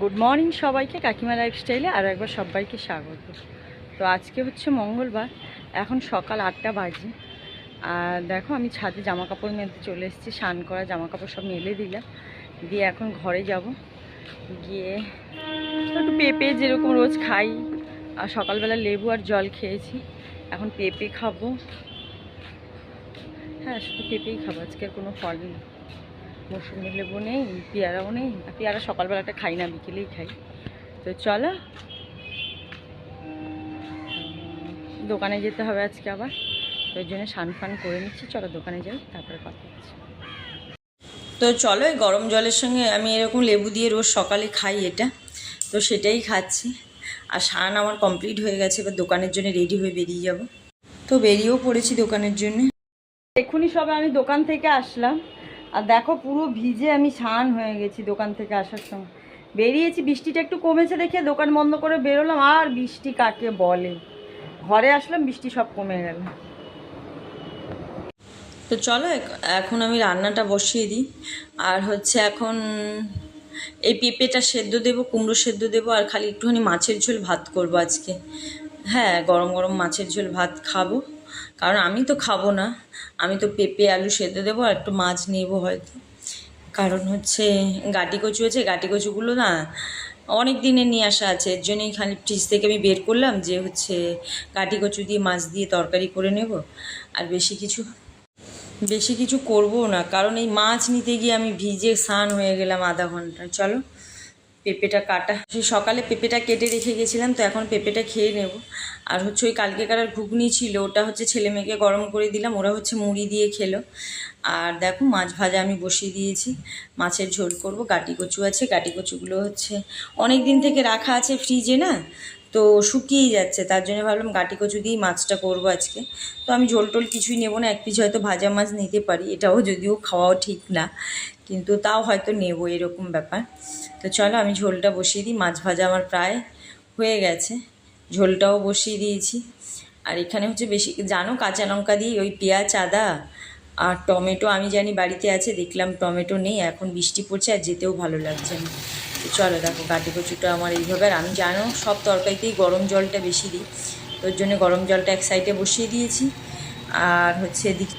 Good morning সবাইকে, কাকিমা লাইফস্টাইলে আরও একবার সবাইকে স্বাগত। তো আজকে হচ্ছে মঙ্গলবার, এখন সকাল 8টা বাজে। আর দেখো আমি ছাদে জামা কাপড় মেলতে চলে এসেছি। স্নান করা জামা কাপড় সব মেলে দিলাম, দিয়ে এখন ঘরে যাব। গিয়ে একটু পেঁপে যেরকম রোজ খাই, আর সকালবেলা লেবু আর জল খেয়েছি, এখন পেঁপে খাবো। হ্যাঁ, শুধু পেঁপেই খাবো, আজকে আর কোনো ফল নেই। মৌসুমি লেবু নেই, পেয়ারাও নেই। পেয়ারা সকালবেলাটা খাই না, বিকেলেই খাই। তো চলো, দোকানে যেতে হবে আজকে আবার, তো ওই জন্য স্নান ফান করে নিচ্ছি। চলো দোকানে যাই, তারপরে কথা হচ্ছে। তো চলো, এই গরম জলের সঙ্গে আমি এরকম লেবু দিয়ে রোজ সকালে খাই এটা, তো সেটাই খাচ্ছি। আর স্নান আমার কমপ্লিট হয়ে গেছে, এবার দোকানের জন্য রেডি হয়ে বেরিয়ে যাব। তো বেরিয়েও পড়েছি দোকানের জন্য। এক্ষুনি সবে আমি দোকান থেকে আসলাম, আর দেখো পুরো ভিজে আমি স্নান হয়ে গেছি। দোকান থেকে আসার সময় বেরিয়েছি, বৃষ্টিটা একটু কমেছে দেখে দোকান বন্ধ করে বেরোলাম। আর বৃষ্টি কাকে বলে, ঘরে আসলাম বৃষ্টি সব কমে গেল। তো চলো এখন আমি রান্নাটা বসিয়ে দিই। আর হচ্ছে এখন এই পেঁপেটা সেদ্ধ দেবো, কুমড়ো সেদ্ধ দেবো, আর খালি একটুখানি মাছের ঝোল ভাত করবো আজকে। হ্যাঁ, গরম গরম মাছের ঝোল ভাত খাবো, কারণ আমি তো খাবো না। আমি তো পেঁপে আলু সেদ্ধ দেবো আর একটু মাছ নেবো হয়তো। কারণ হচ্ছে গাটি কচু আছে, গাটি কচুগুলো না অনেক দিনের নিয়ে আসা আছে, এর জন্যই খালি ফ্রিজ থেকে আমি বের করলাম যে হচ্ছে গাটি কচু দিয়ে মাছ দিয়ে তরকারি করে নেব। আর বেশি কিছু করবো না, কারণ এই মাছ নিতে গিয়ে আমি ভিজে স্নান হয়ে গেলাম আধা ঘন্টা। চলো পেঁপেটা কাটা, সেই সকালে পেঁপেটা কেটে রেখে গেছিলাম, তো এখন পেঁপেটা খেয়ে নেব। আর হচ্ছে ওই কালকেকার ঘুগনি ছিল, ওটা হচ্ছে ছেলে মেয়েকে গরম করে দিলাম, ওরা হচ্ছে মুড়ি দিয়ে খেলো। আর দেখো মাছ ভাজা আমি বসিয়ে দিয়েছি, মাছের ঝোল করব। গাটি কচু আছে, গাটি কচুগুলো হচ্ছে অনেক দিন থেকে রাখা আছে ফ্রিজে না, তো শুকিয়ে যাচ্ছে, তার জন্য ভাবলাম গাটি কচু দিয়েই মাছটা করবো আজকে। তো আমি ঝোল টোল কিছুই নেবো না, এক পিস হয়তো ভাজা মাছ নিতে পারি, এটাও যদিও খাওয়াও ঠিক না, কিন্তু তাও হয়তো নেবো, এরকম ব্যাপার। তো চলো আমি ঝোলটা বসিয়ে দিই। মাছ ভাজা আমার প্রায় হয়ে গেছে, ঝোলটাও বসিয়ে দিয়েছি। আর এখানে হচ্ছে বেশি জানো কাঁচা লঙ্কা দিয়ে ওই পেঁয়াজ আদা আর টমেটো আমি জানি বাড়িতে আছে, দেখলাম টমেটো নেই, এখন বৃষ্টি পড়ছে আর যেতেও ভালো লাগছে না। তো চলো দেখো গাটি কচুটা আমার এইভাবে। আর আমি জানো সব তরকারিতেই গরম জলটা বেশি দিই, তোর জন্য গরম জলটা এক সাইডে বসিয়ে দিয়েছি। আর হচ্ছে এদিকে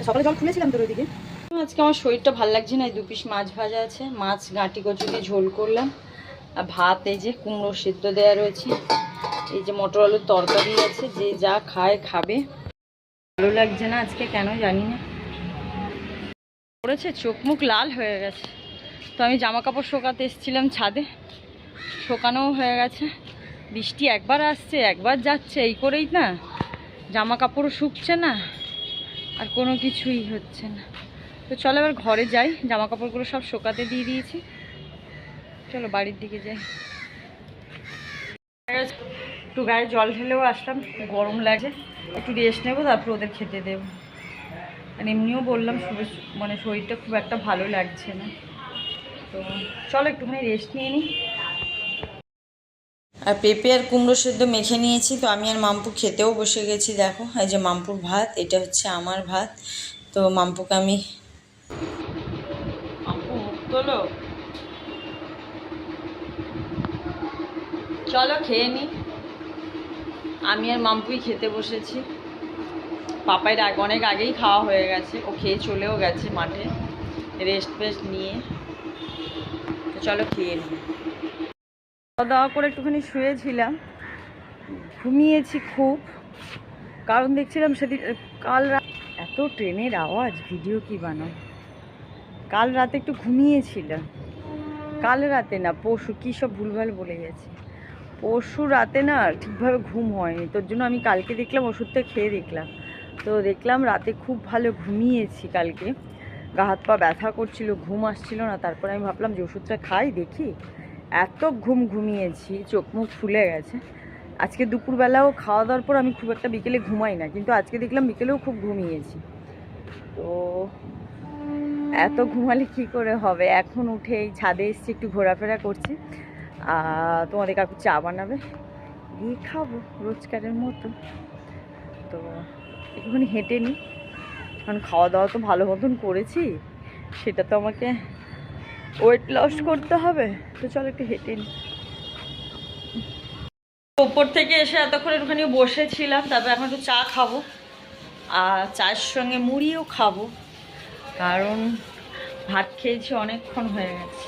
সকালে জল খুলেছিলাম তোর ওইদিকে। আজকে আমার শরীরটা ভালো লাগছে না, এই 2 পিস মাছ ভাজা আছে, মাছ গাঁটি কচু দিয়ে ঝোল করলাম, আর ভাত এই যে কুমড়ো সিদ্ধ দেওয়া রয়েছে, এই যে মটর আলুর তরকারি আছে, যে যা খায় খাবে। ভালো লাগছে না আজকে, কেন জানি না, পড়েছে চোখ মুখ লাল হয়ে গেছে। তো আমি জামা কাপড় শোকাতে এসেছিলাম ছাদে, শোকানোও হয়ে গেছে। বৃষ্টি একবার আসছে একবার যাচ্ছে, এই করেই না জামা কাপড়ও শুকছে না, আর কোনো কিছুই হচ্ছে না। তো চলো এবার ঘরে যাই, জামা কাপড়গুলো সব শোকাতে দিয়ে দিয়েছি, চলো বাড়ির দিকে যাই। একটু গায়ে জল ঢেলেও আসলাম, গরম লাগে, একটু রেস্ট নেবো, তারপর ওদের খেতে দেবো। আর এমনিও বললাম মানে শরীরটা খুব একটা ভালো লাগছে না, তো চলো একটুখানি রেস্ট নিয়ে নিই। আর পেঁপে আর কুমড়ো সেদ্ধ মেখে নিয়েছি, তো আমি আর মাম্পু খেতেও বসে গেছি। দেখো এই যে মাম্পুর ভাত, এটা হচ্ছে আমার ভাত। তো মাম্পুকে আমি তোলো, চলো খেয়ে নিই। আমি আর মাম্পুই খেতে বসেছি, পাপাইয়ের অনেক আগেই খাওয়া হয়ে গেছে, ও খেয়ে চলেও গেছে মাঠে রেস্ট ফেস্ট নিয়ে। তো চলো খেয়ে নিই। খাওয়া দাওয়া করে একটুখানি শুয়েছিলাম, ঘুমিয়েছি খুব, কারণ দেখছিলাম সেদিন কাল রাত এত ট্রেনের আওয়াজ, ভিডিও কি বানাও। কাল রাতে একটু ঘুমিয়েছিলাম, কাল রাতে না পরশু, কী সব ভুলভাল বলে গেছি, পরশু রাতে না ঠিকভাবে ঘুম হয়নি, তোর জন্য আমি কালকে দেখলাম ওষুধটা খেয়ে দেখলাম, তো দেখলাম রাতে খুব ভালো ঘুমিয়েছি। কালকে গা হাত পা ব্যথা করছিল, ঘুম আসছিল না, তারপরে আমি ভাবলাম যে ওষুধটা খাই দেখি, এত ঘুমিয়েছি, চোখ মুখ ফুলে গেছে। আজকে দুপুরবেলাও খাওয়া দাওয়ার পর আমি খুব একটা বিকেলে ঘুমাই না, কিন্তু আজকে দেখলাম বিকেলেও খুব ঘুমিয়েছি। তো এত ঘুমালে কী করে হবে, এখন উঠে এই ছাদে এসছি, একটু ঘোরাফেরা করছি। তোমাদের কাকু চা বানাবে, গিয়ে খাবো রোজকারের মতো। তো একটুখানি হেঁটে নিই, কারণ খাওয়া দাওয়া তো ভালো মতন করেছি, সেটা তো আমাকে ওয়েট লস করতে হবে। তো চলো একটু হেঁটে নিই। ওপর থেকে এসে এতক্ষণ একটুখানি বসেছিলাম, তারপর এখন একটু চা খাবো, আর চায়ের সঙ্গে মুড়িও খাবো, কারণ ভাত খেয়েছি অনেকক্ষণ হয়ে গেছে।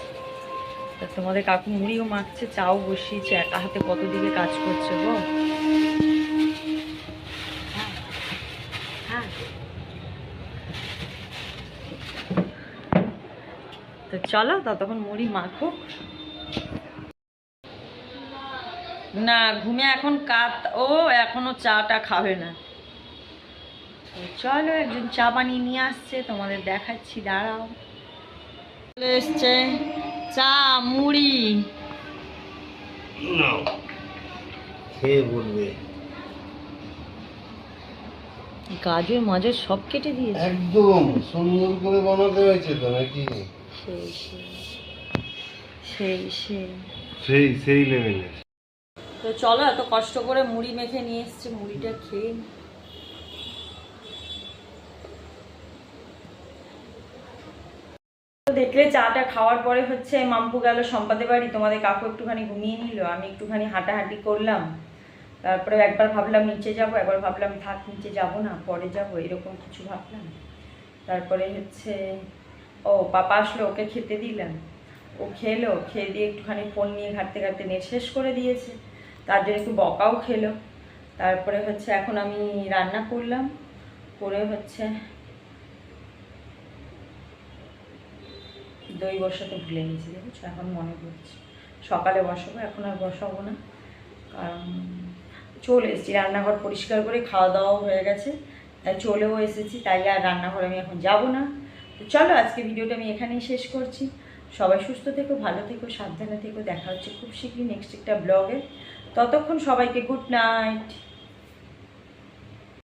তা তোমাদের কাকু মুড়িও মাখছে, চাও বসিয়েছে, একা হাতে কত দিকে কাজ করছে গো। হ্যাঁ, তো চলো ততক্ষণ মুড়ি মাখো। না ঘুমে এখন কাত, ও এখনো চাটা খাবে না। তো চলো একজন চা বানিয়ে নিয়ে আসছে, তোমাদের দেখাচ্ছি, দাঁড়াও। চলে এসছে চা মুড়ি। খেয়ে বলবে। গাজর মাজর সব কেটে দিয়েছে, একদম সুন্দর করে বানাতে হয়েছে তো নাকি? সেই সেই সেই সেই সেই সেই লেভেলের। তো চলো, এত কষ্ট করে মুড়ি মেখে নিয়ে এসছে, মুড়িটা খেয়ে নিই। তো দেখলে চাটা খাওয়ার পরে হচ্ছে মাম্পু গেল সম্পাদের বাড়ি, তোমাদের কাকু একটুখানি ঘুমিয়ে নিল, আমি একটুখানি হাঁটাহাঁটি করলাম। তারপরে একবার ভাবলাম নিচে যাব, একবার ভাবলাম থাক নিচে যাব না, পরে যাব, এরকম কিছু ভাবলাম। তারপরে হচ্ছে ও পাপা আসলো, ওকে খেতে দিলাম, ও খেলো, খেয়ে দিয়ে একটুখানি ফোন নিয়ে ঘাঁটতে ঘাঁটতে নেট শেষ করে দিয়েছে, তার জন্য একটু বকাও খেলো। তারপরে হচ্ছে এখন আমি রান্না করলাম, করে হচ্ছে দই বসাতে ভুলে গেছি, দেখেছো, এখন মনে পড়ছে। সকালে বসাবো, এখন আর বসাবো না, কারণ চলে এসেছি, রান্নাঘর পরিষ্কার করে খাওয়া দাওয়াও হয়ে গেছে, তাই চলেও এসেছি, তাই আর রান্নাঘরে আমি এখন যাব না। তো চলো আজকে ভিডিওটা আমি এখানেই শেষ করছি। সবাই সুস্থ থেকো, ভালো থেকো, সাবধানে থেকো, দেখা হচ্ছে খুব শীঘ্রই নেক্সট একটা ব্লগে। ততক্ষণ সবাইকে গুড নাইট।